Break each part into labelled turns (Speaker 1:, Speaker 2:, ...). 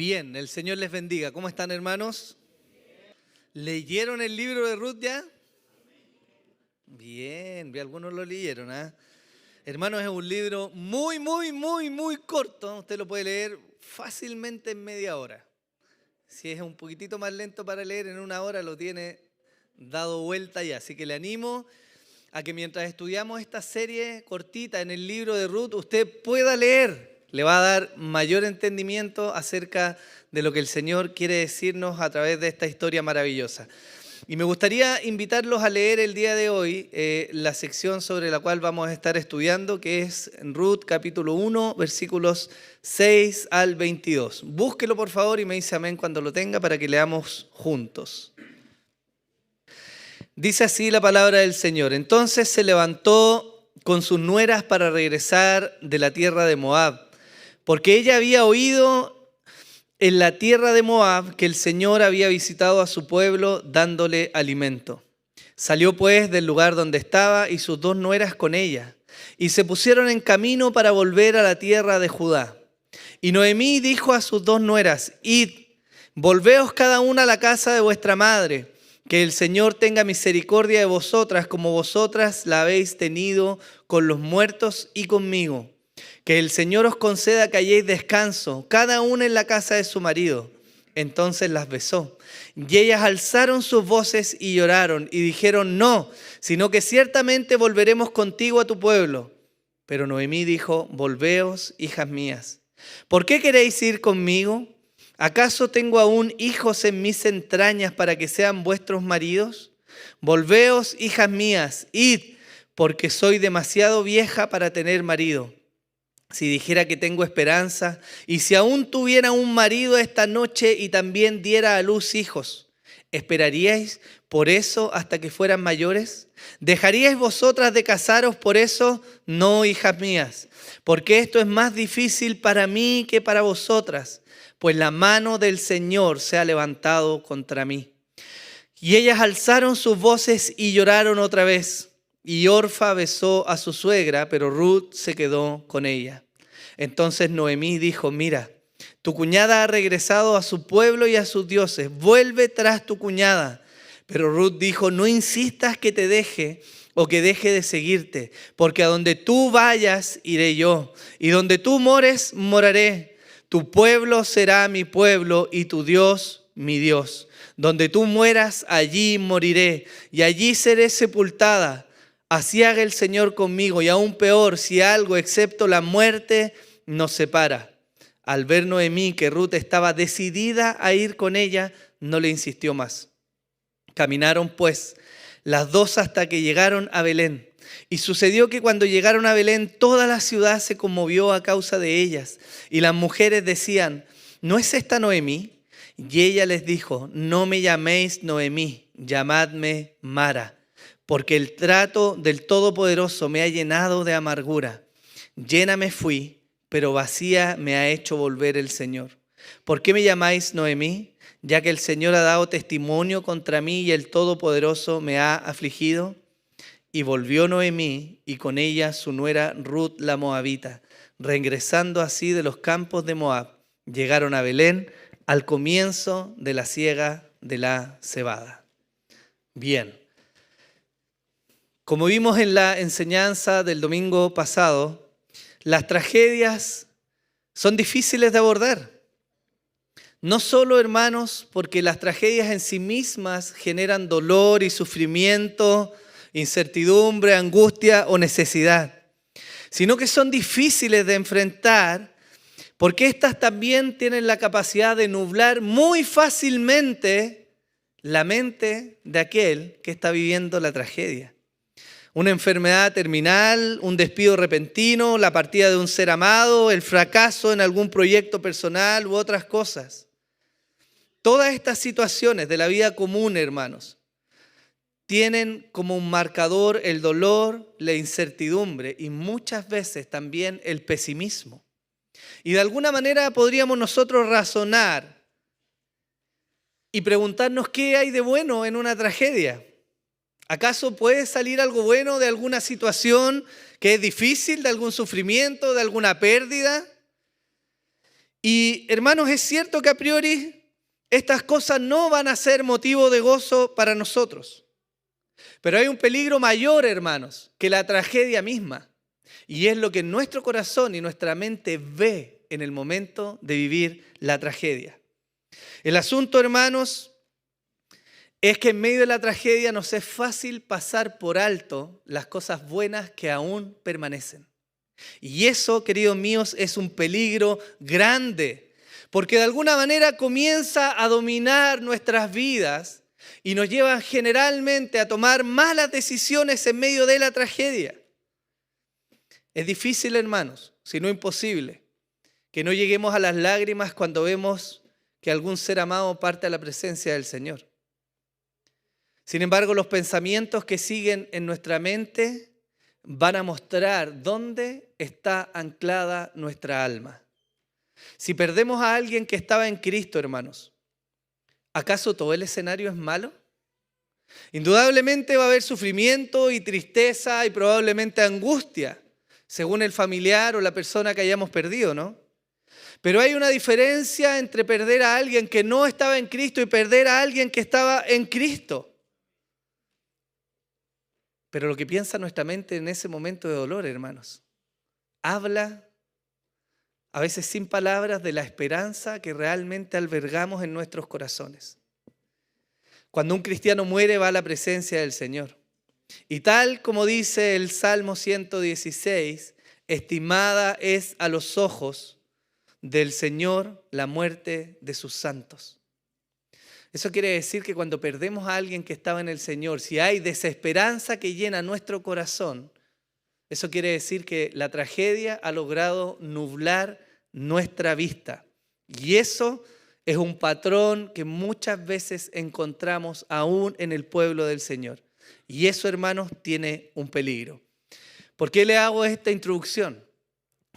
Speaker 1: Bien, el Señor les bendiga. ¿Cómo están, hermanos? ¿Leyeron el libro de Ruth ya? Bien, algunos lo leyeron, ¿ah? Hermanos, es un libro muy corto. Usted lo puede leer fácilmente en media hora. Si es un poquitito más lento para leer, en una hora lo tiene dado vuelta ya. Así que le animo a que mientras estudiamos esta serie cortita en el libro de Ruth, usted pueda leer. Le va a dar mayor entendimiento acerca de lo que el Señor quiere decirnos a través de esta historia maravillosa. Y me gustaría invitarlos a leer el día de hoy la sección sobre la cual vamos a estar estudiando, que es Ruth capítulo 1, versículos 6 al 22. Búsquelo por favor y me dice amén cuando lo tenga para que leamos juntos. Dice así la palabra del Señor. Entonces se levantó con sus nueras para regresar de la tierra de Moab, porque ella había oído en la tierra de Moab que el Señor había visitado a su pueblo dándole alimento. Salió pues del lugar donde estaba y sus dos nueras con ella, y se pusieron en camino para volver a la tierra de Judá. Y Noemí dijo a sus dos nueras: Id, volveos cada una a la casa de vuestra madre, que el Señor tenga misericordia de vosotras como vosotras la habéis tenido con los muertos y conmigo. Que el Señor os conceda que halléis descanso, cada una en la casa de su marido. Entonces las besó. Y ellas alzaron sus voces y lloraron y dijeron: no, sino que ciertamente volveremos contigo a tu pueblo. Pero Noemí dijo: volveos, hijas mías. ¿Por qué queréis ir conmigo? ¿Acaso tengo aún hijos en mis entrañas para que sean vuestros maridos? Volveos, hijas mías, id, porque soy demasiado vieja para tener marido. Si dijera que tengo esperanza, y si aún tuviera un marido esta noche y también diera a luz hijos, ¿esperaríais por eso hasta que fueran mayores? ¿Dejaríais vosotras de casaros por eso? No, hijas mías, porque esto es más difícil para mí que para vosotras, pues la mano del Señor se ha levantado contra mí. Y ellas alzaron sus voces y lloraron otra vez. Y Orfa besó a su suegra, pero Ruth se quedó con ella. Entonces Noemí dijo: mira, tu cuñada ha regresado a su pueblo y a sus dioses. Vuelve tras tu cuñada. Pero Ruth dijo: no insistas que te deje o que deje de seguirte, porque a donde tú vayas iré yo, y donde tú mores moraré. Tu pueblo será mi pueblo y tu Dios mi Dios. Donde tú mueras, allí moriré, y allí seré sepultada. Así haga el Señor conmigo, y aún peor, si algo excepto la muerte nos separa. Al ver Noemí que Ruth estaba decidida a ir con ella, no le insistió más. Caminaron pues las dos hasta que llegaron a Belén. Y sucedió que cuando llegaron a Belén, toda la ciudad se conmovió a causa de ellas. Y las mujeres decían: ¿no es esta Noemí? Y ella les dijo: no me llaméis Noemí, llamadme Mara, porque el trato del Todopoderoso me ha llenado de amargura. Llena me fui, pero vacía me ha hecho volver el Señor. ¿Por qué me llamáis Noemí? Ya que el Señor ha dado testimonio contra mí y el Todopoderoso me ha afligido. Y volvió Noemí y con ella su nuera Ruth la Moabita. Regresando así de los campos de Moab, llegaron a Belén al comienzo de la siega de la cebada. Bien. Como vimos en la enseñanza del domingo pasado, las tragedias son difíciles de abordar. No solo, hermanos, porque las tragedias en sí mismas generan dolor y sufrimiento, incertidumbre, angustia o necesidad, sino que son difíciles de enfrentar porque éstas también tienen la capacidad de nublar muy fácilmente la mente de aquel que está viviendo la tragedia. Una enfermedad terminal, un despido repentino, la partida de un ser amado, el fracaso en algún proyecto personal u otras cosas. Todas estas situaciones de la vida común, hermanos, tienen como un marcador el dolor, la incertidumbre y muchas veces también el pesimismo. Y de alguna manera podríamos nosotros razonar y preguntarnos qué hay de bueno en una tragedia. ¿Acaso puede salir algo bueno de alguna situación que es difícil, de algún sufrimiento, de alguna pérdida? Y hermanos, es cierto que a priori estas cosas no van a ser motivo de gozo para nosotros. Pero hay un peligro mayor, hermanos, que la tragedia misma. Y es lo que nuestro corazón y nuestra mente ve en el momento de vivir la tragedia. El asunto, hermanos, es que en medio de la tragedia nos es fácil pasar por alto las cosas buenas que aún permanecen. Y eso, queridos míos, es un peligro grande, porque de alguna manera comienza a dominar nuestras vidas y nos lleva generalmente a tomar malas decisiones en medio de la tragedia. Es difícil, hermanos, si no imposible, que no lleguemos a las lágrimas cuando vemos que algún ser amado parte a la presencia del Señor. Sin embargo, los pensamientos que siguen en nuestra mente van a mostrar dónde está anclada nuestra alma. Si perdemos a alguien que estaba en Cristo, hermanos, ¿acaso todo el escenario es malo? Indudablemente va a haber sufrimiento y tristeza y probablemente angustia, según el familiar o la persona que hayamos perdido, ¿no? Pero hay una diferencia entre perder a alguien que no estaba en Cristo y perder a alguien que estaba en Cristo. Pero lo que piensa nuestra mente en ese momento de dolor, hermanos, habla a veces sin palabras de la esperanza que realmente albergamos en nuestros corazones. Cuando un cristiano muere, va a la presencia del Señor. Y tal como dice el Salmo 116, estimada es a los ojos del Señor la muerte de sus santos. Eso quiere decir que cuando perdemos a alguien que estaba en el Señor, si hay desesperanza que llena nuestro corazón, eso quiere decir que la tragedia ha logrado nublar nuestra vista. Y eso es un patrón que muchas veces encontramos aún en el pueblo del Señor. Y eso, hermanos, tiene un peligro. ¿Por qué le hago esta introducción?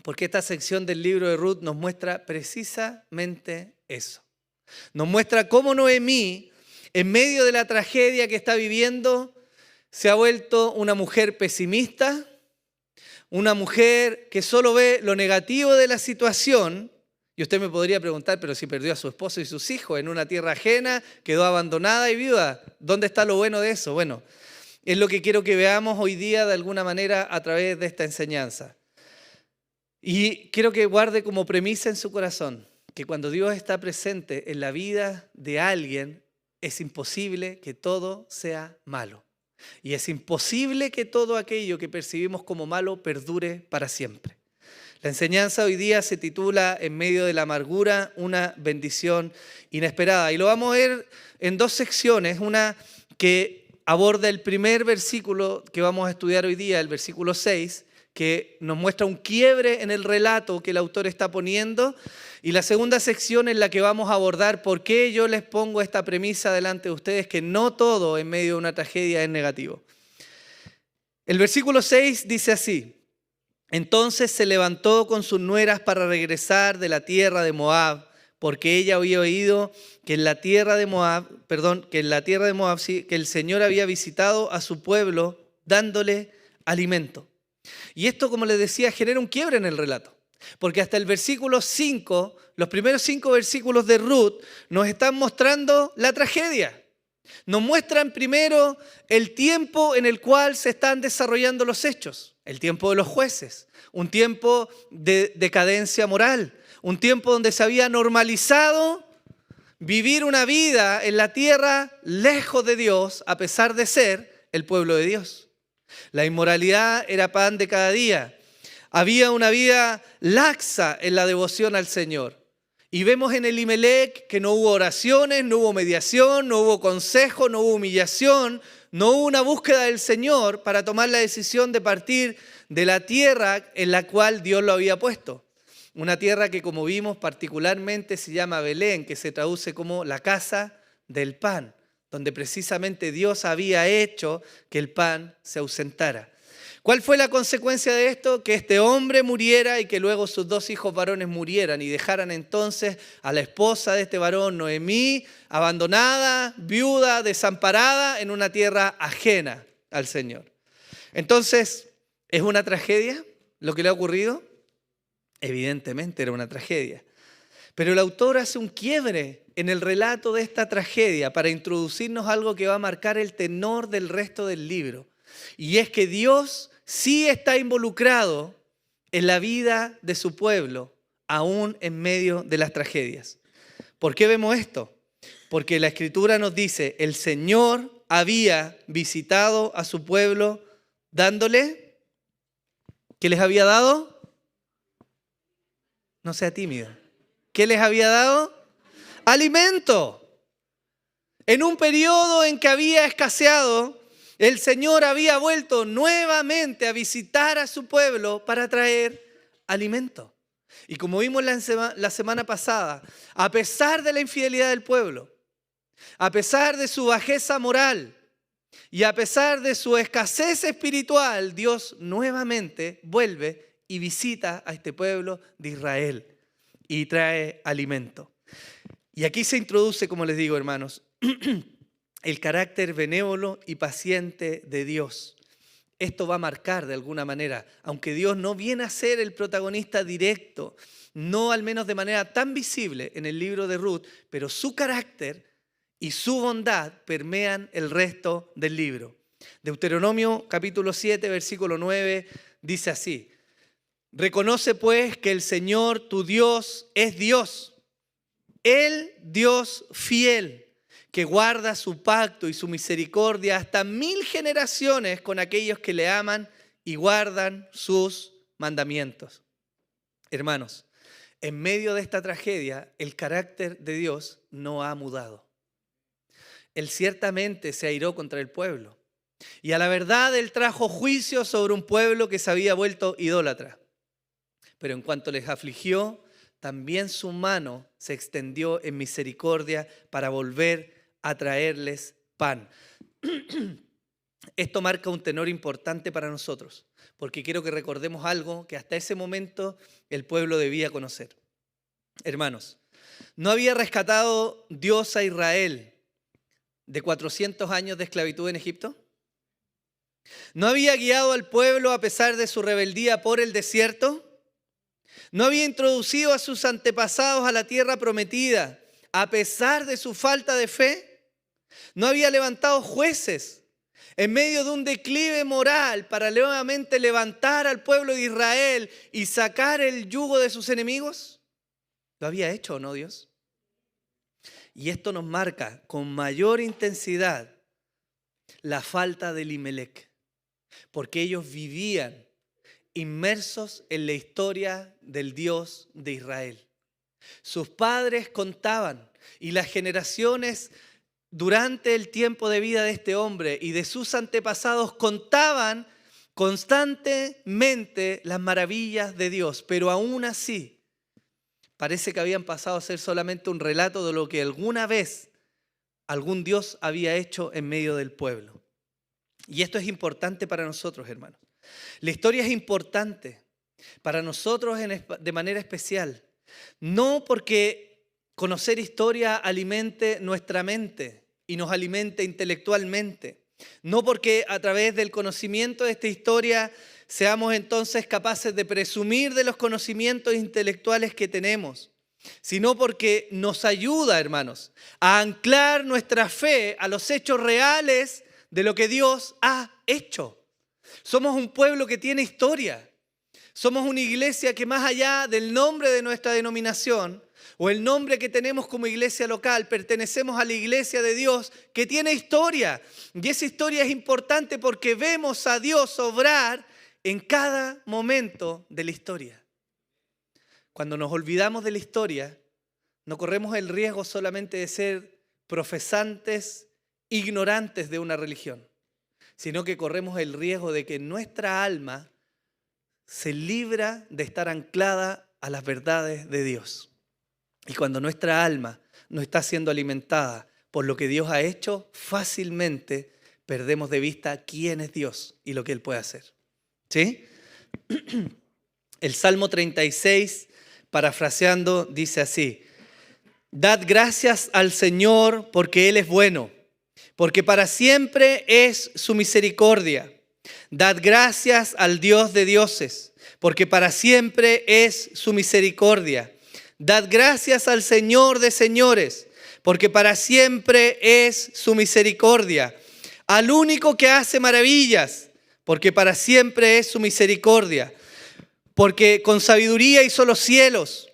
Speaker 1: Porque esta sección del libro de Ruth nos muestra precisamente eso. Nos muestra cómo Noemí, en medio de la tragedia que está viviendo, se ha vuelto una mujer pesimista, una mujer que solo ve lo negativo de la situación. Y usted me podría preguntar, pero si perdió a su esposo y sus hijos en una tierra ajena, quedó abandonada y viuda, ¿dónde está lo bueno de eso? Bueno, es lo que quiero que veamos hoy día de alguna manera a través de esta enseñanza. Y quiero que guarde como premisa en su corazón que cuando Dios está presente en la vida de alguien, es imposible que todo sea malo. Y es imposible que todo aquello que percibimos como malo perdure para siempre. La enseñanza hoy día se titula En medio de la amargura, una bendición inesperada. Y lo vamos a ver en dos secciones. Una que aborda el primer versículo que vamos a estudiar hoy día, el versículo 6, que nos muestra un quiebre en el relato que el autor está poniendo. Y la segunda sección en la que vamos a abordar por qué yo les pongo esta premisa delante de ustedes, que no todo en medio de una tragedia es negativo. El versículo 6 dice así: entonces se levantó con sus nueras para regresar de la tierra de Moab, porque ella había oído que en la tierra de Moab, que el Señor había visitado a su pueblo dándole alimento. Y esto, como les decía, genera un quiebre en el relato. Porque hasta el versículo 5, los primeros 5 versículos de Ruth nos están mostrando la tragedia. Nos muestran primero el tiempo en el cual se están desarrollando los hechos. El tiempo de los jueces, un tiempo de decadencia moral, un tiempo donde se había normalizado vivir una vida en la tierra lejos de Dios a pesar de ser el pueblo de Dios. La inmoralidad era pan de cada día. Había una vida laxa en la devoción al Señor. Y vemos en Elimelec que no hubo oraciones, no hubo mediación, no hubo consejo, no hubo humillación, no hubo una búsqueda del Señor para tomar la decisión de partir de la tierra en la cual Dios lo había puesto. Una tierra que, como vimos, particularmente se llama Belén, que se traduce como la casa del pan, donde precisamente Dios había hecho que el pan se ausentara. ¿Cuál fue la consecuencia de esto? Que este hombre muriera y que luego sus 2 hijos varones murieran y dejaran entonces a la esposa de este varón, Noemí, abandonada, viuda, desamparada en una tierra ajena al Señor. Entonces, ¿es una tragedia lo que le ha ocurrido? Evidentemente era una tragedia. Pero el autor hace un quiebre en el relato de esta tragedia para introducirnos algo que va a marcar el tenor del resto del libro. Y es que Dios sí está involucrado en la vida de su pueblo, aún en medio de las tragedias. ¿Por qué vemos esto? Porque la Escritura nos dice, el Señor había visitado a su pueblo dándole, ¿qué les había dado? No sea tímido. ¿Qué les había dado? Alimento. En un periodo en que había escaseado, el Señor había vuelto nuevamente a visitar a su pueblo para traer alimento. Y como vimos la semana pasada, a pesar de la infidelidad del pueblo, a pesar de su bajeza moral y a pesar de su escasez espiritual, Dios nuevamente vuelve y visita a este pueblo de Israel y trae alimento. Y aquí se introduce, como les digo, hermanos, el carácter benévolo y paciente de Dios. Esto va a marcar de alguna manera, aunque Dios no viene a ser el protagonista directo, no al menos de manera tan visible en el libro de Ruth, pero su carácter y su bondad permean el resto del libro. Deuteronomio capítulo 7, versículo 9, dice así: reconoce pues que el Señor tu Dios es Dios, el Dios fiel, que guarda su pacto y su misericordia hasta 1000 generaciones con aquellos que le aman y guardan sus mandamientos. Hermanos, en medio de esta tragedia, el carácter de Dios no ha mudado. Él ciertamente se airó contra el pueblo. Y a la verdad, Él trajo juicio sobre un pueblo que se había vuelto idólatra. Pero en cuanto les afligió, también su mano se extendió en misericordia para volver a traerles pan. Esto marca un tenor importante para nosotros, porque quiero que recordemos algo que hasta ese momento el pueblo debía conocer. Hermanos, ¿no había rescatado Dios a Israel de 400 años de esclavitud en Egipto? ¿No había guiado al pueblo a pesar de su rebeldía por el desierto? ¿No había introducido a sus antepasados a la tierra prometida a pesar de su falta de fe? ¿No había levantado jueces en medio de un declive moral para nuevamente levantar al pueblo de Israel y sacar el yugo de sus enemigos? ¿Lo había hecho o no Dios? Y esto nos marca con mayor intensidad la falta de Elimelec, porque ellos vivían inmersos en la historia del Dios de Israel. Sus padres contaban y las generaciones durante el tiempo de vida de este hombre y de sus antepasados contaban constantemente las maravillas de Dios, pero aún así parece que habían pasado a ser solamente un relato de lo que alguna vez algún Dios había hecho en medio del pueblo. Y esto es importante para nosotros, hermanos. La historia es importante para nosotros de manera especial, no porque conocer historia alimente nuestra mente y nos alimente intelectualmente, no porque a través del conocimiento de esta historia seamos entonces capaces de presumir de los conocimientos intelectuales que tenemos, sino porque nos ayuda, hermanos, a anclar nuestra fe a los hechos reales de lo que Dios ha hecho. Somos un pueblo que tiene historia. Somos una iglesia que más allá del nombre de nuestra denominación o el nombre que tenemos como iglesia local, pertenecemos a la iglesia de Dios que tiene historia. Y esa historia es importante porque vemos a Dios obrar en cada momento de la historia. Cuando nos olvidamos de la historia, no corremos el riesgo solamente de ser profesantes, ignorantes de una religión, sino que corremos el riesgo de que nuestra alma se libra de estar anclada a las verdades de Dios. Y cuando nuestra alma no está siendo alimentada por lo que Dios ha hecho, fácilmente perdemos de vista quién es Dios y lo que Él puede hacer. ¿Sí? El Salmo 36, parafraseando, dice así: dad gracias al Señor porque Él es bueno, porque para siempre es su misericordia. Dad gracias al Dios de dioses, porque para siempre es su misericordia. Dad gracias al Señor de señores, porque para siempre es su misericordia. Al único que hace maravillas, porque para siempre es su misericordia. Porque con sabiduría hizo los cielos,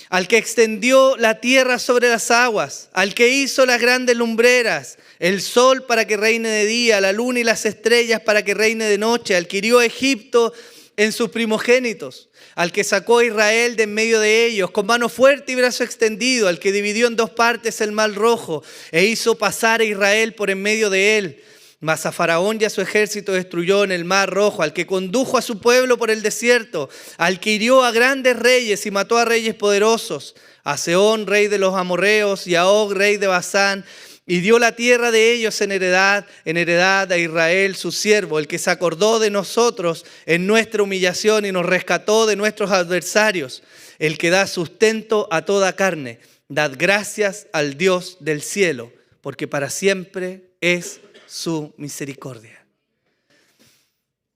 Speaker 1: al que extendió la tierra sobre las aguas, al que hizo las grandes lumbreras, el sol para que reine de día, la luna y las estrellas para que reine de noche, al que hirió a Egipto en sus primogénitos, al que sacó a Israel de en medio de ellos, con mano fuerte y brazo extendido, al que dividió en dos partes el mar rojo e hizo pasar a Israel por en medio de él. Mas a Faraón y a su ejército destruyó en el mar rojo, al que condujo a su pueblo por el desierto, al que hirió a grandes reyes y mató a reyes poderosos, a Sehón, rey de los amorreos, y a Og, rey de Basán, y dio la tierra de ellos en heredad a Israel su siervo, el que se acordó de nosotros en nuestra humillación y nos rescató de nuestros adversarios, el que da sustento a toda carne. Dad gracias al Dios del cielo, porque para siempre es su misericordia.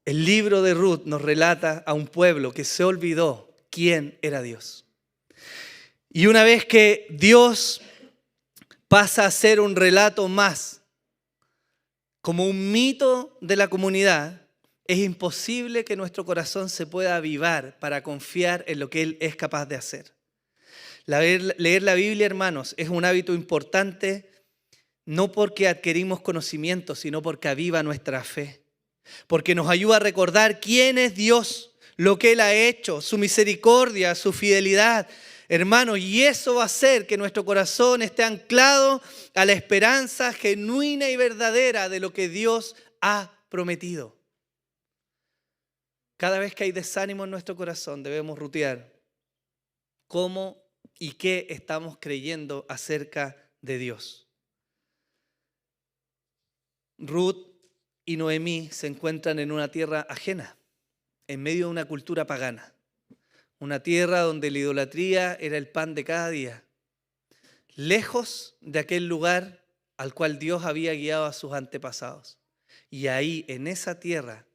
Speaker 1: El libro de Ruth nos relata a un pueblo que se olvidó quién era Dios. Y una vez que Dios pasa a ser un relato más, como un mito de la comunidad, es imposible que nuestro corazón se pueda avivar para confiar en lo que Él es capaz de hacer. Leer la Biblia, hermanos, es un hábito importante, no porque adquirimos conocimiento, sino porque aviva nuestra fe. Porque nos ayuda a recordar quién es Dios, lo que Él ha hecho, su misericordia, su fidelidad. Hermanos, y eso va a hacer que nuestro corazón esté anclado a la esperanza genuina y verdadera de lo que Dios ha prometido. Cada vez que hay desánimo en nuestro corazón, debemos rutear cómo y qué estamos creyendo acerca de Dios. Ruth y Noemí se encuentran en una tierra ajena, en medio de una cultura pagana. Una tierra donde la idolatría era el pan de cada día. Lejos de aquel lugar al cual Dios había guiado a sus antepasados. Y ahí, en esa tierra,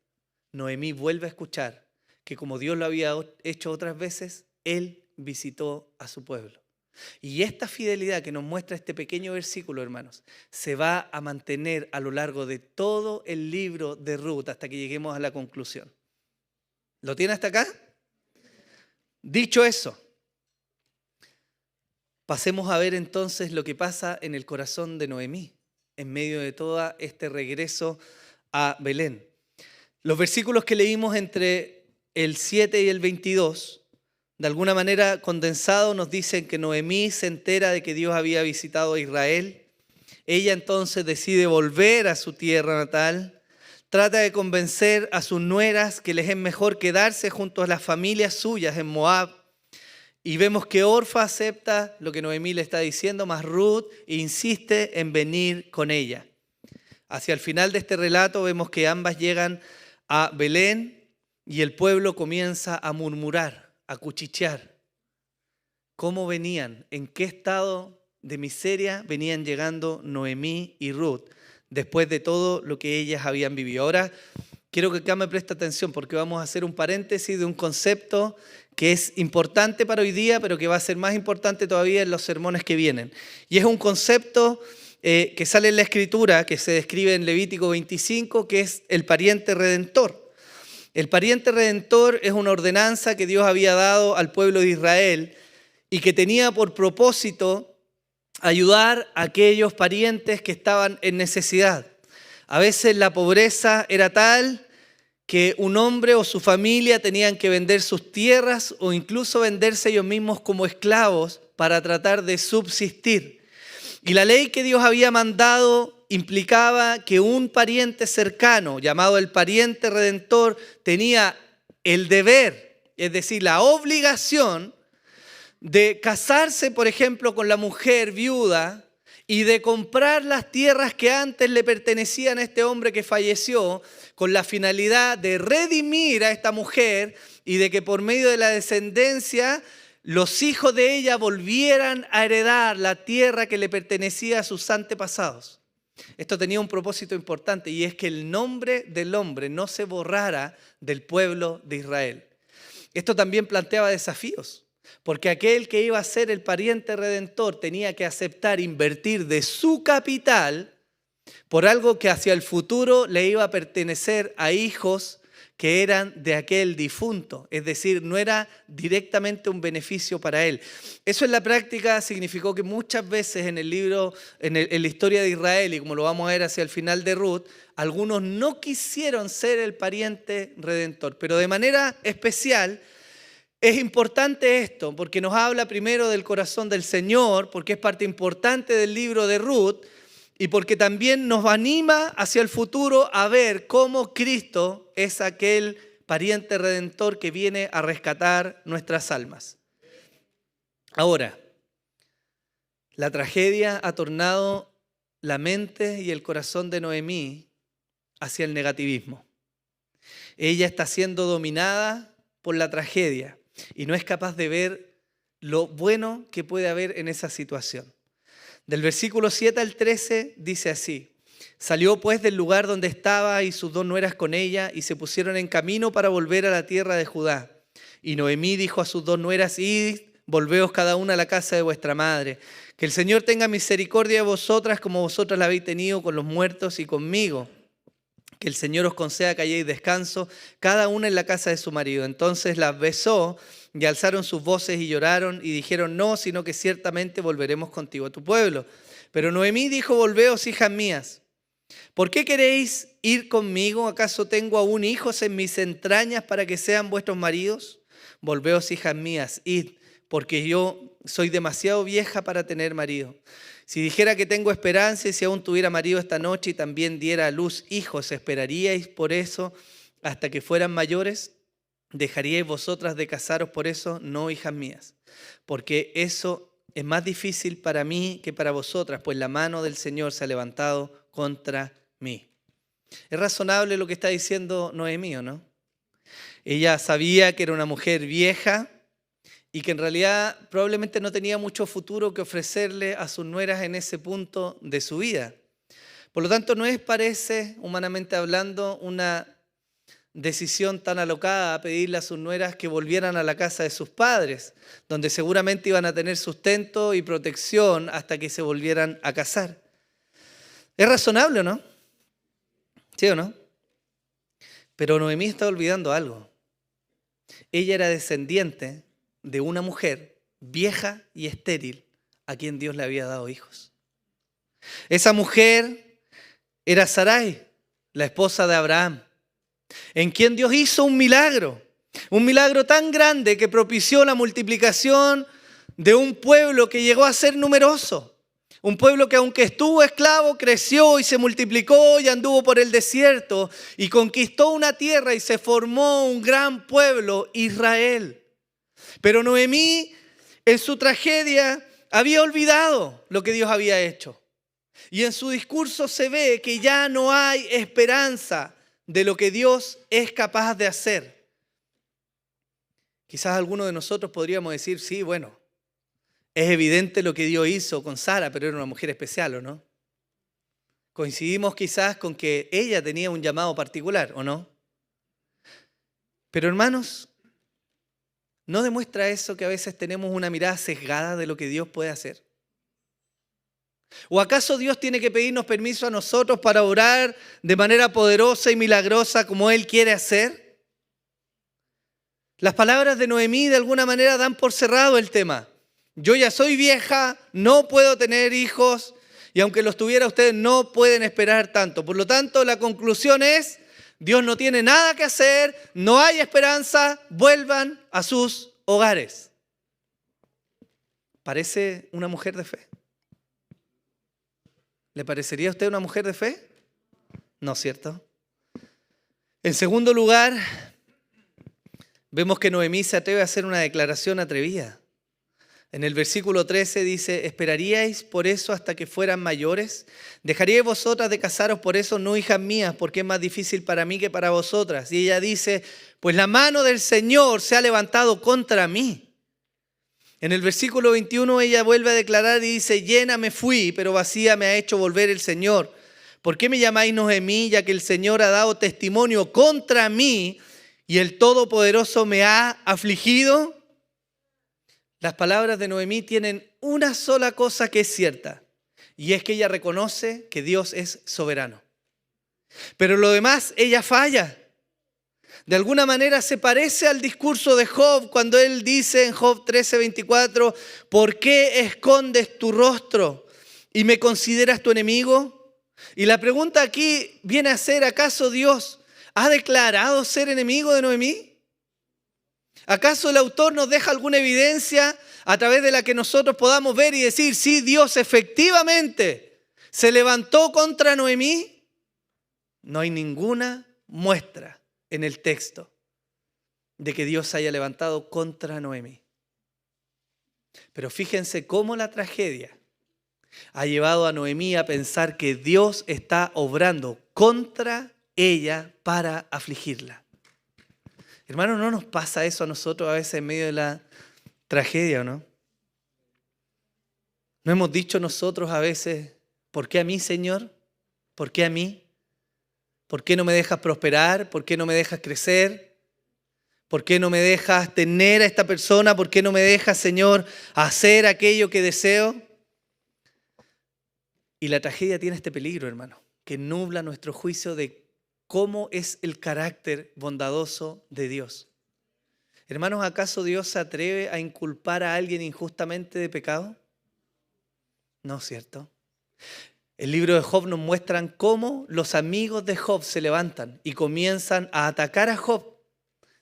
Speaker 1: Noemí vuelve a escuchar que como Dios lo había hecho otras veces, Él visitó a su pueblo. Y esta fidelidad que nos muestra este pequeño versículo, hermanos, se va a mantener a lo largo de todo el libro de Ruth hasta que lleguemos a la conclusión. ¿Lo tiene hasta acá? Dicho eso, pasemos a ver entonces lo que pasa en el corazón de Noemí en medio de todo este regreso a Belén. Los versículos que leímos entre el 7 y el 22, de alguna manera condensado, nos dicen que Noemí se entera de que Dios había visitado a Israel. Ella entonces decide volver a su tierra natal. Trata de convencer a sus nueras que les es mejor quedarse junto a las familias suyas en Moab. Y vemos que Orfa acepta lo que Noemí le está diciendo, mas Ruth insiste en venir con ella. Hacia el final de este relato vemos que ambas llegan a Belén y el pueblo comienza a murmurar, a cuchichear. ¿Cómo venían? ¿En qué estado de miseria venían llegando Noemí y Ruth después de todo lo que ellas habían vivido? Ahora quiero que acá me preste atención porque vamos a hacer un paréntesis de un concepto que es importante para hoy día, pero que va a ser más importante todavía en los sermones que vienen. Y es un concepto que sale en la Escritura, que se describe en Levítico 25, que es el pariente redentor. El pariente redentor es una ordenanza que Dios había dado al pueblo de Israel y que tenía por propósito ayudar a aquellos parientes que estaban en necesidad. A veces la pobreza era tal que un hombre o su familia tenían que vender sus tierras o incluso venderse ellos mismos como esclavos para tratar de subsistir. Y la ley que Dios había mandado implicaba que un pariente cercano, llamado el pariente redentor, tenía el deber, es decir, la obligación de casarse, por ejemplo, con la mujer viuda y de comprar las tierras que antes le pertenecían a este hombre que falleció, con la finalidad de redimir a esta mujer y de que por medio de la descendencia los hijos de ella volvieran a heredar la tierra que le pertenecía a sus antepasados. Esto tenía un propósito importante y es que el nombre del hombre no se borrara del pueblo de Israel. Esto también planteaba desafíos, Porque aquel que iba a ser el pariente redentor tenía que aceptar invertir de su capital por algo que hacia el futuro le iba a pertenecer a hijos que eran de aquel difunto. Es decir, no era directamente un beneficio para él. Eso en la práctica significó que muchas veces en el libro, en la historia de Israel, y como lo vamos a ver hacia el final de Ruth, algunos no quisieron ser el pariente redentor. Pero de manera especial es importante esto, porque nos habla primero del corazón del Señor, porque es parte importante del libro de Ruth, y porque también nos anima hacia el futuro a ver cómo Cristo es aquel pariente redentor que viene a rescatar nuestras almas. Ahora, la tragedia ha tornado la mente y el corazón de Noemí hacia el negativismo. Ella está siendo dominada por la tragedia y no es capaz de ver lo bueno que puede haber en esa situación. Del versículo 7 al 13 dice así: salió pues del lugar donde estaba y sus 2 nueras con ella y se pusieron en camino para volver a la tierra de Judá. Y Noemí dijo a sus 2 nueras: id, volveos cada una a la casa de vuestra madre. Que el Señor tenga misericordia de vosotras como vosotras la habéis tenido con los muertos y conmigo. Que el Señor os conceda que halléis descanso, cada una en la casa de su marido. Entonces las besó y alzaron sus voces y lloraron y dijeron: no, sino que ciertamente volveremos contigo a tu pueblo. Pero Noemí dijo: volveos, hijas mías. ¿Por qué queréis ir conmigo? ¿Acaso tengo aún hijos en mis entrañas para que sean vuestros maridos? Volveos, hijas mías, id, porque yo soy demasiado vieja para tener marido. Si dijera que tengo esperanza y si aún tuviera marido esta noche y también diera a luz hijos, ¿esperaríais por eso hasta que fueran mayores? ¿Dejaríais vosotras de casaros por eso? No, hijas mías, porque eso es más difícil para mí que para vosotras, pues la mano del Señor se ha levantado contra mí. Es razonable lo que está diciendo Noemí, ¿o no? Ella sabía que era una mujer vieja y que en realidad probablemente no tenía mucho futuro que ofrecerle a sus nueras en ese punto de su vida. Por lo tanto, no es, parece, humanamente hablando, una decisión tan alocada a pedirle a sus nueras que volvieran a la casa de sus padres, donde seguramente iban a tener sustento y protección hasta que se volvieran a casar. ¿Es razonable o no? ¿Sí o no? Pero Noemí está olvidando algo. Ella era descendiente de una mujer vieja y estéril a quien Dios le había dado hijos. Esa mujer era Sarai, la esposa de Abraham, en quien Dios hizo un milagro tan grande que propició la multiplicación de un pueblo que llegó a ser numeroso. Un pueblo que aunque estuvo esclavo, creció y se multiplicó y anduvo por el desierto y conquistó una tierra y se formó un gran pueblo, Israel. Pero Noemí, en su tragedia, había olvidado lo que Dios había hecho. Y en su discurso se ve que ya no hay esperanza de lo que Dios es capaz de hacer. Quizás algunos de nosotros podríamos decir: sí, bueno, es evidente lo que Dios hizo con Sara, pero era una mujer especial, ¿o no? Coincidimos quizás con que ella tenía un llamado particular, ¿o no? Pero hermanos, ¿no demuestra eso que a veces tenemos una mirada sesgada de lo que Dios puede hacer? ¿O acaso Dios tiene que pedirnos permiso a nosotros para orar de manera poderosa y milagrosa como Él quiere hacer? Las palabras de Noemí de alguna manera dan por cerrado el tema. Yo ya soy vieja, no puedo tener hijos y aunque los tuviera ustedes no pueden esperar tanto. Por lo tanto, la conclusión es: Dios no tiene nada que hacer, no hay esperanza, vuelvan a sus hogares. ¿Parece una mujer de fe? ¿Le parecería a usted una mujer de fe? No, ¿cierto? En segundo lugar, vemos que Noemí se atreve a hacer una declaración atrevida. En el versículo 13 dice: ¿esperaríais por eso hasta que fueran mayores? ¿Dejaríais vosotras de casaros por eso? No, hijas mías, porque es más difícil para mí que para vosotras. Y ella dice: pues la mano del Señor se ha levantado contra mí. En el versículo 21 ella vuelve a declarar y dice: llena me fui, pero vacía me ha hecho volver el Señor. ¿Por qué me llamáis Noemí, ya que el Señor ha dado testimonio contra mí y el Todopoderoso me ha afligido? Las palabras de Noemí tienen una sola cosa que es cierta, y es que ella reconoce que Dios es soberano. Pero lo demás, ella falla. De alguna manera se parece al discurso de Job cuando él dice en Job 13:24, ¿por qué escondes tu rostro y me consideras tu enemigo? Y la pregunta aquí viene a ser, ¿acaso Dios ha declarado ser enemigo de Noemí? ¿Acaso el autor nos deja alguna evidencia a través de la que nosotros podamos ver y decir, sí, Dios efectivamente se levantó contra Noemí? No hay ninguna muestra en el texto de que Dios haya levantado contra Noemí. Pero fíjense cómo la tragedia ha llevado a Noemí a pensar que Dios está obrando contra ella para afligirla. Hermanos, ¿no nos pasa eso a nosotros a veces en medio de la tragedia, o no? ¿No hemos dicho nosotros a veces, ¿por qué a mí, Señor? ¿Por qué a mí? ¿Por qué no me dejas prosperar? ¿Por qué no me dejas crecer? ¿Por qué no me dejas tener a esta persona? ¿Por qué no me dejas, Señor, hacer aquello que deseo? Y la tragedia tiene este peligro, hermano, que nubla nuestro juicio de cómo es el carácter bondadoso de Dios. Hermanos, ¿acaso Dios se atreve a inculpar a alguien injustamente de pecado? No, ¿cierto? El libro de Job nos muestra cómo los amigos de Job se levantan y comienzan a atacar a Job,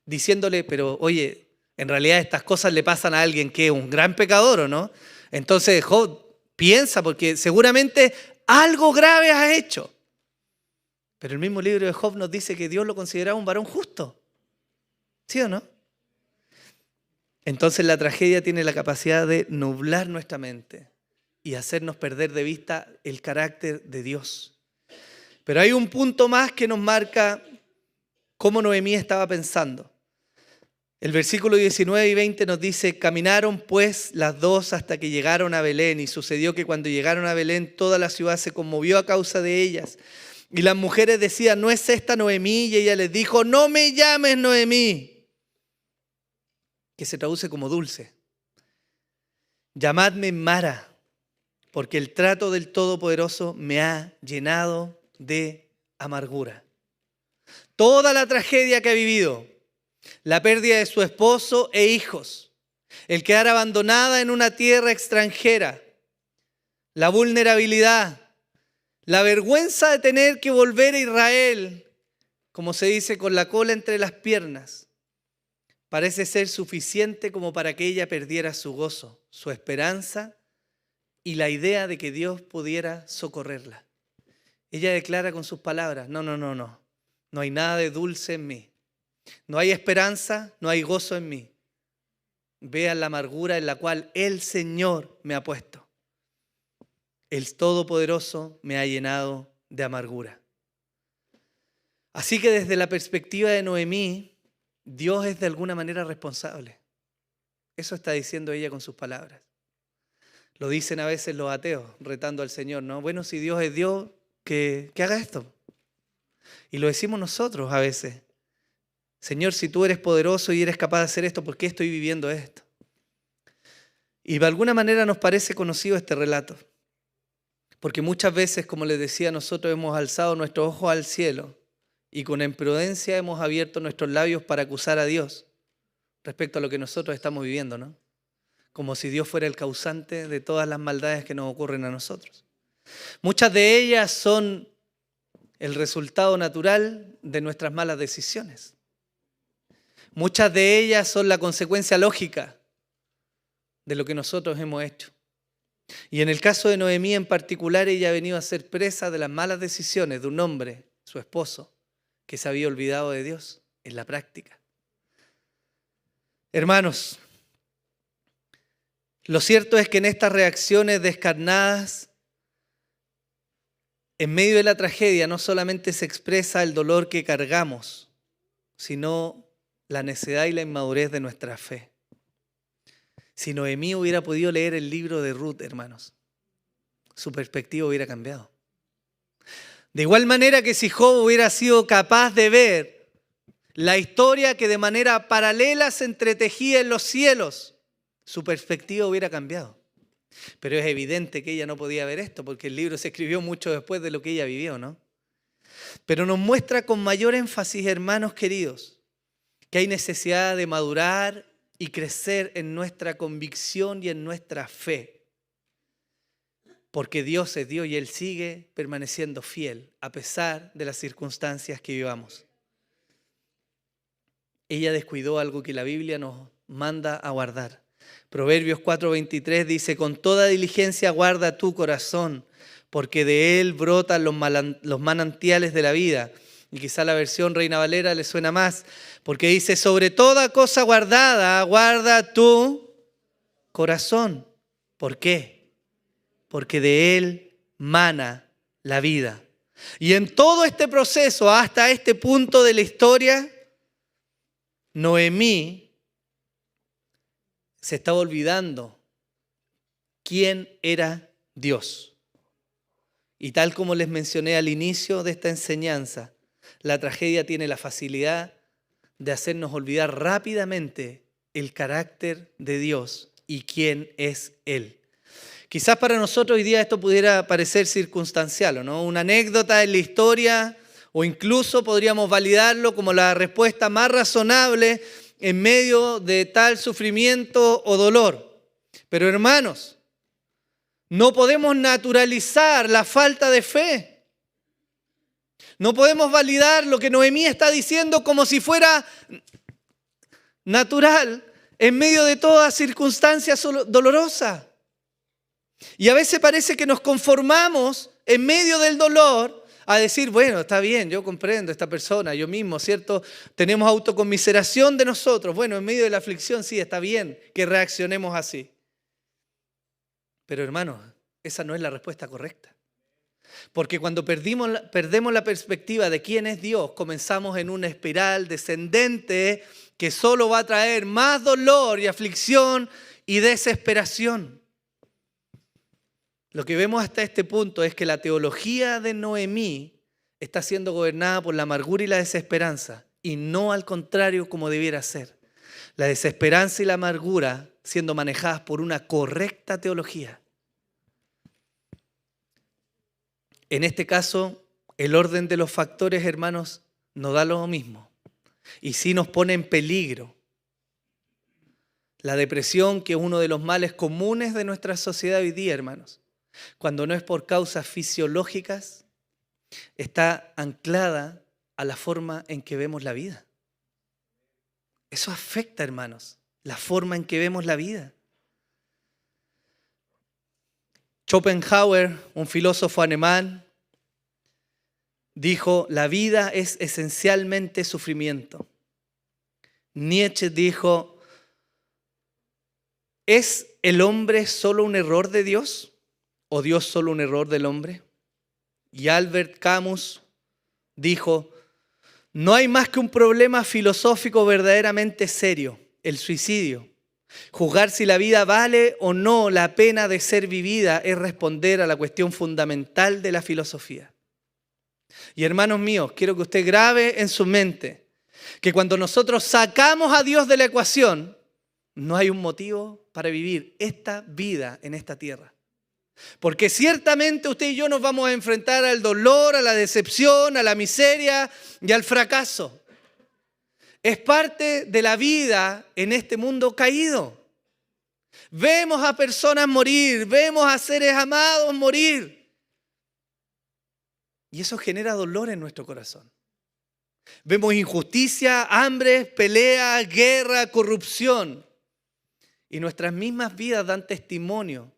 Speaker 1: diciéndole, pero oye, en realidad estas cosas le pasan a alguien que es un gran pecador, ¿o no? Entonces Job piensa, porque seguramente algo grave has hecho. Pero el mismo libro de Job nos dice que Dios lo consideraba un varón justo. ¿Sí o no? Entonces la tragedia tiene la capacidad de nublar nuestra mente y hacernos perder de vista el carácter de Dios. Pero hay un punto más que nos marca cómo Noemí estaba pensando. El versículo 19 y 20 nos dice, caminaron pues las dos hasta que llegaron a Belén, y sucedió que cuando llegaron a Belén toda la ciudad se conmovió a causa de ellas. Y las mujeres decían, ¿no es esta Noemí? Y ella les dijo, no me llames Noemí, que se traduce como dulce. Llamadme Mara, porque el trato del Todopoderoso me ha llenado de amargura. Toda la tragedia que ha vivido, la pérdida de su esposo e hijos, el quedar abandonada en una tierra extranjera, la vulnerabilidad, la vergüenza de tener que volver a Israel, como se dice, con la cola entre las piernas, parece ser suficiente como para que ella perdiera su gozo, su esperanza y la idea de que Dios pudiera socorrerla. Ella declara con sus palabras, no hay nada de dulce en mí. No hay esperanza, no hay gozo en mí. Vean la amargura en la cual el Señor me ha puesto. El Todopoderoso me ha llenado de amargura. Así que desde la perspectiva de Noemí, Dios es de alguna manera responsable. Eso está diciendo ella con sus palabras. Lo dicen a veces los ateos, retando al Señor, ¿no? Bueno, si Dios es Dios, que haga esto. Y lo decimos nosotros a veces. Señor, si tú eres poderoso y eres capaz de hacer esto, ¿por qué estoy viviendo esto? Y de alguna manera nos parece conocido este relato. Porque muchas veces, como les decía, nosotros hemos alzado nuestros ojos al cielo y con imprudencia hemos abierto nuestros labios para acusar a Dios respecto a lo que nosotros estamos viviendo, ¿no? Como si Dios fuera el causante de todas las maldades que nos ocurren a nosotros. Muchas de ellas son el resultado natural de nuestras malas decisiones. Muchas de ellas son la consecuencia lógica de lo que nosotros hemos hecho. Y en el caso de Noemí en particular, ella ha venido a ser presa de las malas decisiones de un hombre, su esposo, que se había olvidado de Dios en la práctica. Hermanos, lo cierto es que en estas reacciones descarnadas, en medio de la tragedia, no solamente se expresa el dolor que cargamos, sino la necedad y la inmadurez de nuestra fe. Si Noemí hubiera podido leer el libro de Ruth, hermanos, su perspectiva hubiera cambiado. De igual manera que si Job hubiera sido capaz de ver la historia que de manera paralela se entretejía en los cielos, Su perspectiva hubiera cambiado. Pero es evidente que ella no podía ver esto porque el libro se escribió mucho después de lo que ella vivió, ¿no? Pero nos muestra con mayor énfasis, hermanos queridos, que hay necesidad de madurar y crecer en nuestra convicción y en nuestra fe. Porque Dios es Dios y Él sigue permaneciendo fiel a pesar de las circunstancias que vivamos. Ella descuidó algo que la Biblia nos manda a guardar. Proverbios 4:23 dice, con toda diligencia guarda tu corazón, porque de él brotan los manantiales de la vida. Y quizá la versión Reina Valera le suena más, porque dice, sobre toda cosa guardada, guarda tu corazón. ¿Por qué? Porque de él mana la vida. Y en todo este proceso, hasta este punto de la historia, Noemí se estaba olvidando quién era Dios. Y tal como les mencioné al inicio de esta enseñanza, la tragedia tiene la facilidad de hacernos olvidar rápidamente el carácter de Dios y quién es Él. Quizás para nosotros hoy día esto pudiera parecer circunstancial, ¿no? Una anécdota en la historia, o incluso podríamos validarlo como la respuesta más razonable en medio de tal sufrimiento o dolor. Pero hermanos, no podemos naturalizar la falta de fe. No podemos validar lo que Noemí está diciendo como si fuera natural en medio de toda circunstancia dolorosa. Y a veces parece que nos conformamos en medio del dolor a decir, bueno, está bien, yo comprendo a esta persona, yo mismo, ¿cierto? Tenemos autoconmiseración de nosotros. Bueno, en medio de la aflicción sí, está bien que reaccionemos así. Pero hermanos, esa no es la respuesta correcta. Porque cuando perdemos la perspectiva de quién es Dios, comenzamos en una espiral descendente que solo va a traer más dolor y aflicción y desesperación. Lo que vemos hasta este punto es que la teología de Noemí está siendo gobernada por la amargura y la desesperanza, y no al contrario como debiera ser. La desesperanza y la amargura siendo manejadas por una correcta teología. En este caso, el orden de los factores, hermanos, no da lo mismo, y sí nos pone en peligro. La depresión, que es uno de los males comunes de nuestra sociedad hoy día, hermanos, cuando no es por causas fisiológicas, está anclada a la forma en que vemos la vida. Eso afecta, hermanos, la forma en que vemos la vida. Schopenhauer, un filósofo alemán, dijo, la vida es esencialmente sufrimiento. Nietzsche dijo, ¿es el hombre solo un error de Dios? ¿O Dios solo un error del hombre? Y Albert Camus dijo, no hay más que un problema filosófico verdaderamente serio, el suicidio. Juzgar si la vida vale o no la pena de ser vivida es responder a la cuestión fundamental de la filosofía. Y hermanos míos, quiero que usted grabe en su mente que cuando nosotros sacamos a Dios de la ecuación, no hay un motivo para vivir esta vida en esta tierra. Porque ciertamente usted y yo nos vamos a enfrentar al dolor, a la decepción, a la miseria y al fracaso. Es parte de la vida en este mundo caído. Vemos a personas morir, vemos a seres amados morir. Y eso genera dolor en nuestro corazón. Vemos injusticia, hambre, pelea, guerra, corrupción. Y nuestras mismas vidas dan testimonio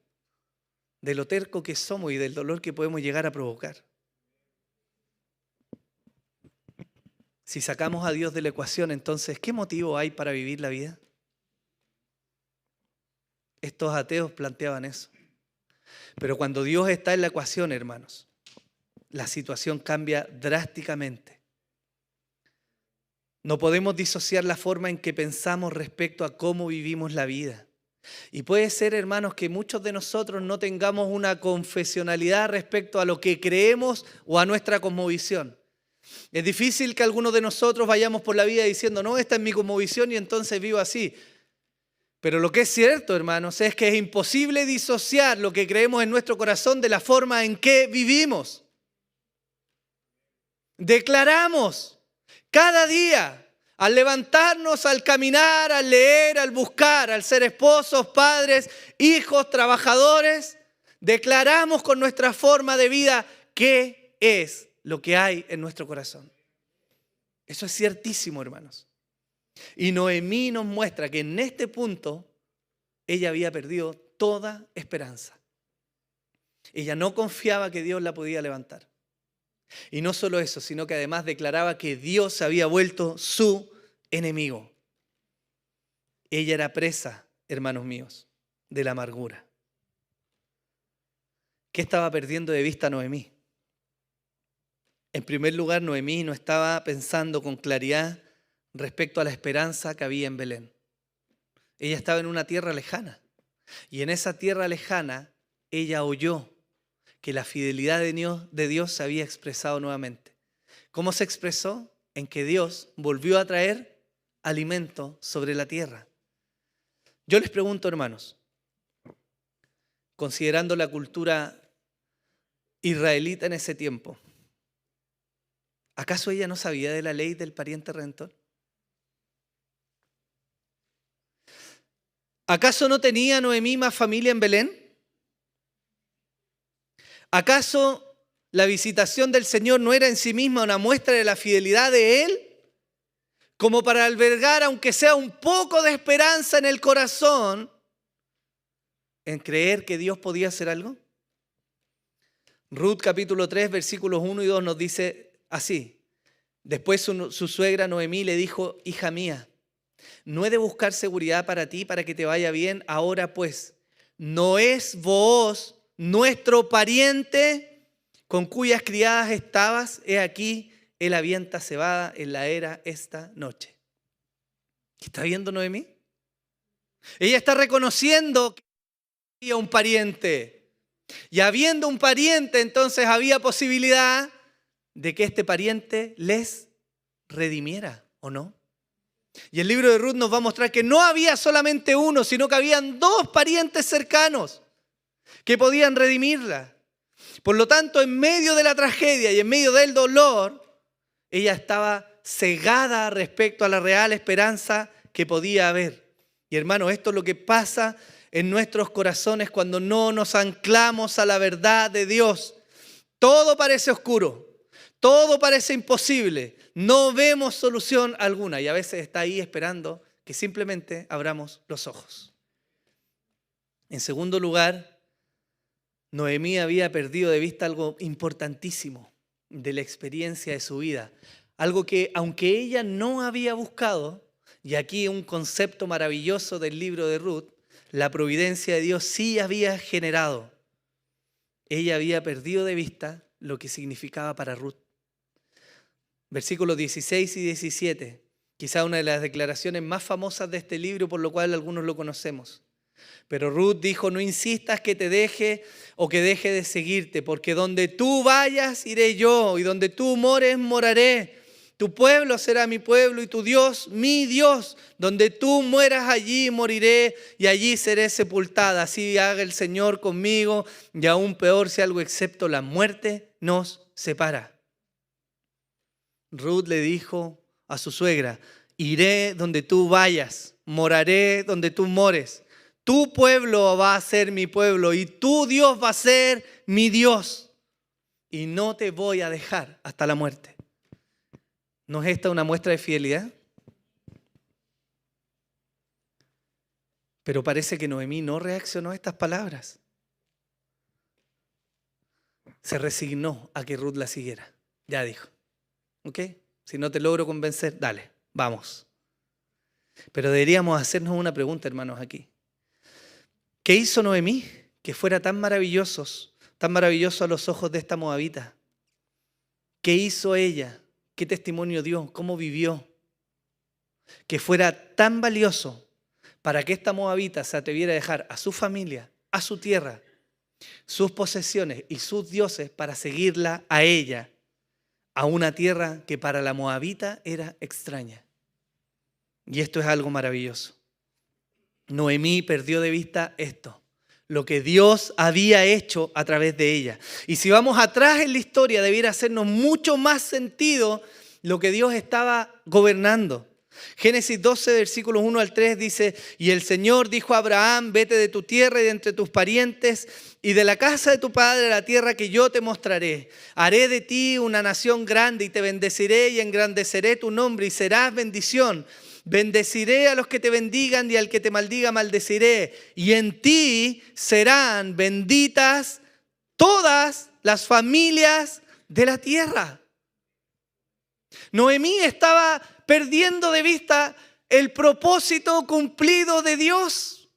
Speaker 1: de lo terco que somos y del dolor que podemos llegar a provocar. Si sacamos a Dios de la ecuación, entonces, ¿qué motivo hay para vivir la vida? Estos ateos planteaban eso. Pero cuando Dios está en la ecuación, hermanos, la situación cambia drásticamente. No podemos disociar la forma en que pensamos respecto a cómo vivimos la vida. Y puede ser, hermanos, que muchos de nosotros no tengamos una confesionalidad respecto a lo que creemos o a nuestra cosmovisión. Es difícil que algunos de nosotros vayamos por la vida diciendo, no, esta es mi cosmovisión y entonces vivo así. Pero lo que es cierto, hermanos, es que es imposible disociar lo que creemos en nuestro corazón de la forma en que vivimos. Declaramos cada día, al levantarnos, al caminar, al leer, al buscar, al ser esposos, padres, hijos, trabajadores, declaramos con nuestra forma de vida qué es lo que hay en nuestro corazón. Eso es ciertísimo, hermanos. Y Noemí nos muestra que en este punto ella había perdido toda esperanza. Ella no confiaba que Dios la podía levantar. Y no solo eso, sino que además declaraba que Dios se había vuelto su enemigo. Ella era presa, hermanos míos, de la amargura. ¿Qué estaba perdiendo de vista Noemí? En primer lugar, Noemí no estaba pensando con claridad respecto a la esperanza que había en Belén. Ella estaba en una tierra lejana. Y en esa tierra lejana, ella oyó que la fidelidad de Dios se había expresado nuevamente. ¿Cómo se expresó? En que Dios volvió a traer alimento sobre la tierra. Yo les pregunto, hermanos, considerando la cultura israelita en ese tiempo, ¿acaso ella no sabía de la ley del pariente redentor? ¿Acaso no tenía Noemí más familia en Belén? ¿Acaso la visitación del Señor no era en sí misma una muestra de la fidelidad de Él? Como para albergar, aunque sea un poco de esperanza en el corazón, en creer que Dios podía hacer algo. Ruth capítulo 3, versículos 1 y 2 nos dice así. Después su suegra Noemí le dijo: hija mía, ¿no he de buscar seguridad para ti, para que te vaya bien? Ahora pues, ¿no es Booz nuestro pariente con cuyas criadas estabas? He aquí, él avienta cebada en la era esta noche. ¿Qué está viendo Noemí? Ella está reconociendo que había un pariente. Y habiendo un pariente, entonces había posibilidad de que este pariente les redimiera, ¿o no? Y el libro de Ruth nos va a mostrar que no había solamente uno, sino que habían dos parientes cercanos que podían redimirla. Por lo tanto, en medio de la tragedia y en medio del dolor, ella estaba cegada respecto a la real esperanza que podía haber. Y hermano, esto es lo que pasa en nuestros corazones cuando no nos anclamos a la verdad de Dios. Todo parece oscuro, todo parece imposible, no vemos solución alguna y a veces está ahí esperando que simplemente abramos los ojos. En segundo lugar, Noemí había perdido de vista algo importantísimo de la experiencia de su vida. Algo que, aunque ella no había buscado, y aquí un concepto maravilloso del libro de Ruth, la providencia de Dios sí había generado. Ella había perdido de vista lo que significaba para Ruth. Versículos 16 y 17, quizá una de las declaraciones más famosas de este libro, por lo cual algunos lo conocemos. Pero Ruth dijo: no insistas que te deje o que deje de seguirte, porque donde tú vayas iré yo, y donde tú mores moraré. Tu pueblo será mi pueblo y tu Dios mi Dios. Donde tú mueras allí moriré y allí seré sepultada. Así haga el Señor conmigo, y aún peor si algo excepto la muerte nos separa. Ruth le dijo a su suegra: iré donde tú vayas, moraré donde tú mores. Tu pueblo va a ser mi pueblo y tu Dios va a ser mi Dios. Y no te voy a dejar hasta la muerte. ¿No es esta una muestra de fidelidad? Pero parece que Noemí no reaccionó a estas palabras. Se resignó a que Ruth la siguiera. Ya dijo: ¿ok? Si no te logro convencer, dale, vamos. Pero deberíamos hacernos una pregunta, hermanos, aquí. ¿Qué hizo Noemí que fuera tan maravilloso a los ojos de esta moabita? ¿Qué hizo ella? ¿Qué testimonio dio? ¿Cómo vivió? Que fuera tan valioso para que esta moabita se atreviera a dejar a su familia, a su tierra, sus posesiones y sus dioses para seguirla a ella, a una tierra que para la moabita era extraña. Y esto es algo maravilloso. Noemí perdió de vista esto, lo que Dios había hecho a través de ella. Y si vamos atrás en la historia, debiera hacernos mucho más sentido lo que Dios estaba gobernando. Génesis 12, versículos 1 al 3 dice: y el Señor dijo a Abraham, vete de tu tierra y de entre tus parientes y de la casa de tu padre a la tierra que yo te mostraré. Haré de ti una nación grande y te bendeciré y engrandeceré tu nombre y serás bendición. Bendeciré a los que te bendigan y al que te maldiga maldeciré. Y en ti serán benditas todas las familias de la tierra. Noemí estaba perdiendo de vista el propósito cumplido de Dios.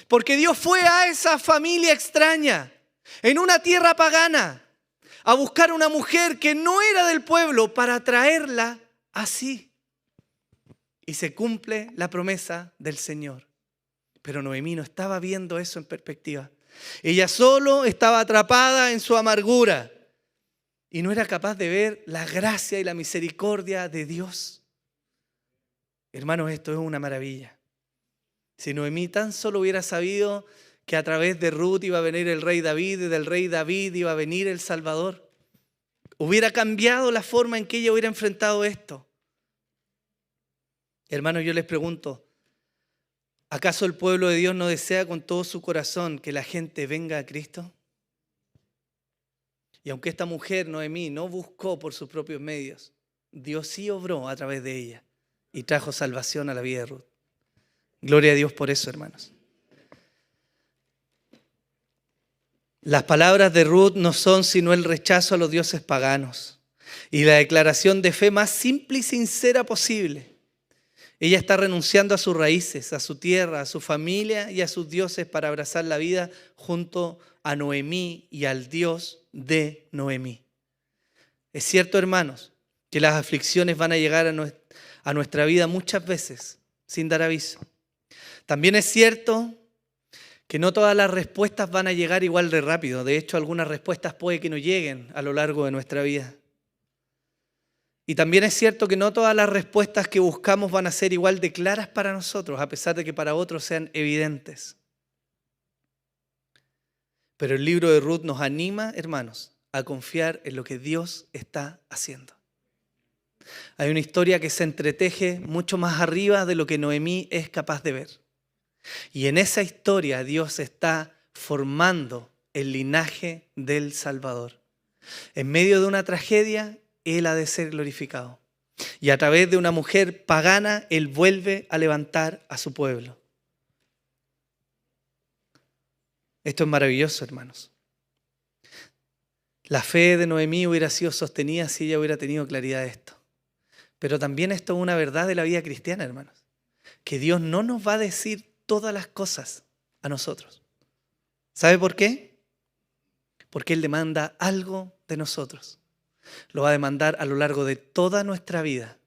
Speaker 1: Porque Dios fue a esa familia extraña, en una tierra pagana, a buscar una mujer que no era del pueblo para traerla así. Y se cumple la promesa del Señor. Pero Noemí no estaba viendo eso en perspectiva. Ella solo estaba atrapada en su amargura. Y no era capaz de ver la gracia y la misericordia de Dios. Hermanos, esto es una maravilla. Si Noemí tan solo hubiera sabido que a través de Ruth iba a venir el rey David y del rey David iba a venir el Salvador, hubiera cambiado la forma en que ella hubiera enfrentado esto. Hermanos, yo les pregunto, ¿acaso el pueblo de Dios no desea con todo su corazón que la gente venga a Cristo? Y aunque esta mujer, Noemí, no buscó por sus propios medios, Dios sí obró a través de ella y trajo salvación a la vida de Ruth. Gloria a Dios por eso, hermanos. Las palabras de Ruth no son sino el rechazo a los dioses paganos y la declaración de fe más simple y sincera posible. Ella está renunciando a sus raíces, a su tierra, a su familia y a sus dioses para abrazar la vida junto a Noemí y al Dios de Noemí. Es cierto, hermanos, que las aflicciones van a llegar a nuestra vida muchas veces sin dar aviso. También es cierto que no todas las respuestas van a llegar igual de rápido. De hecho, algunas respuestas puede que no lleguen a lo largo de nuestra vida. Y también es cierto que no todas las respuestas que buscamos van a ser igual de claras para nosotros, a pesar de que para otros sean evidentes. Pero el libro de Ruth nos anima, hermanos, a confiar en lo que Dios está haciendo. Hay una historia que se entreteje mucho más arriba de lo que Noemí es capaz de ver. Y en esa historia Dios está formando el linaje del Salvador. En medio de una tragedia, Él ha de ser glorificado. Y a través de una mujer pagana, Él vuelve a levantar a su pueblo. Esto es maravilloso, hermanos. La fe de Noemí hubiera sido sostenida si ella hubiera tenido claridad de esto. Pero también esto es una verdad de la vida cristiana, hermanos. Que Dios no nos va a decir todas las cosas a nosotros. ¿Sabe por qué? Porque Él demanda algo de nosotros. Lo va a demandar a lo largo de toda nuestra vida.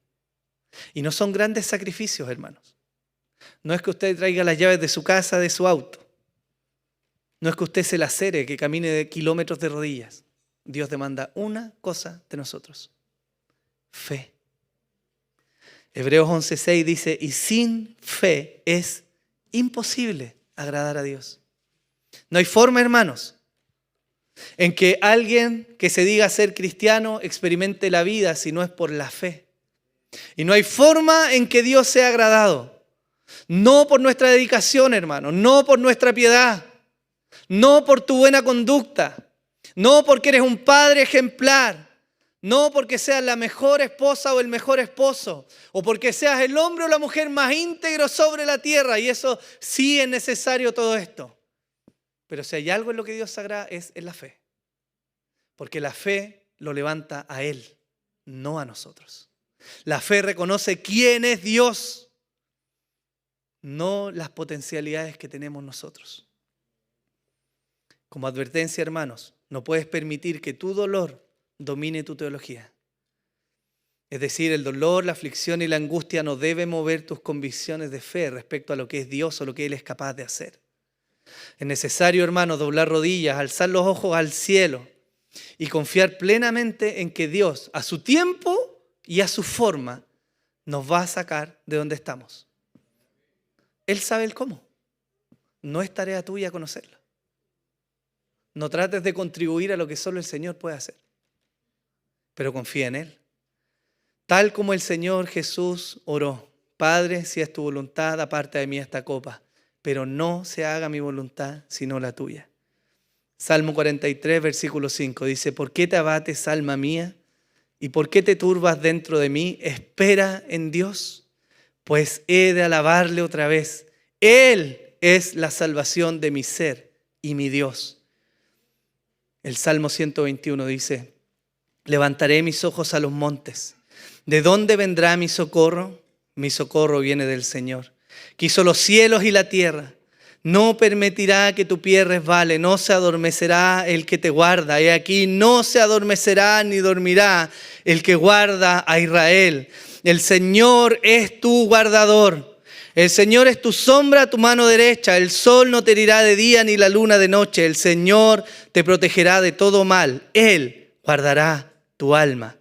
Speaker 1: Y no son grandes sacrificios, hermanos. No es que usted traiga las llaves de su casa, de su auto. No es que usted se lacere, que camine de kilómetros de rodillas. Dios demanda una cosa de nosotros: fe. Hebreos 11:6 dice: y sin fe es imposible agradar a Dios. No hay forma, hermanos, en que alguien que se diga ser cristiano experimente la vida si no es por la fe. Y no hay forma en que Dios sea agradado. No por nuestra dedicación, hermano, no por nuestra piedad, no por tu buena conducta, no porque eres un padre ejemplar, no porque seas la mejor esposa o el mejor esposo, o porque seas el hombre o la mujer más íntegro sobre la tierra, y eso sí es necesario todo esto. Pero si hay algo en lo que Dios se agrada es en la fe, porque la fe lo levanta a Él, no a nosotros. La fe reconoce quién es Dios, no las potencialidades que tenemos nosotros. Como advertencia, hermanos, no puedes permitir que tu dolor domine tu teología. Es decir, el dolor, la aflicción y la angustia no deben mover tus convicciones de fe respecto a lo que es Dios o lo que Él es capaz de hacer. Es necesario, hermanos, doblar rodillas, alzar los ojos al cielo y confiar plenamente en que Dios, a su tiempo y a su forma, nos va a sacar de donde estamos. Él sabe el cómo. No es tarea tuya conocerlo. No trates de contribuir a lo que solo el Señor puede hacer. Pero confía en Él. Tal como el Señor Jesús oró: Padre, si es tu voluntad, aparta de mí esta copa, pero no se haga mi voluntad, sino la tuya. Salmo 43, versículo 5 dice: ¿Por qué te abates, alma mía? ¿Y por qué te turbas dentro de mí? Espera en Dios, pues he de alabarle otra vez. Él es la salvación de mi ser y mi Dios. El Salmo 121 dice: levantaré mis ojos a los montes. ¿De dónde vendrá mi socorro? Mi socorro viene del Señor, que hizo los cielos y la tierra. No permitirá que tu pie resbale, no se adormecerá el que te guarda. He aquí, no se adormecerá ni dormirá el que guarda a Israel. El Señor es tu guardador. El Señor es tu sombra a tu mano derecha. El sol no te herirá de día ni la luna de noche. El Señor te protegerá de todo mal. Él guardará tu alma.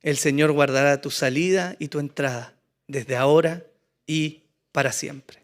Speaker 1: El Señor guardará tu salida y tu entrada, desde ahora y para siempre.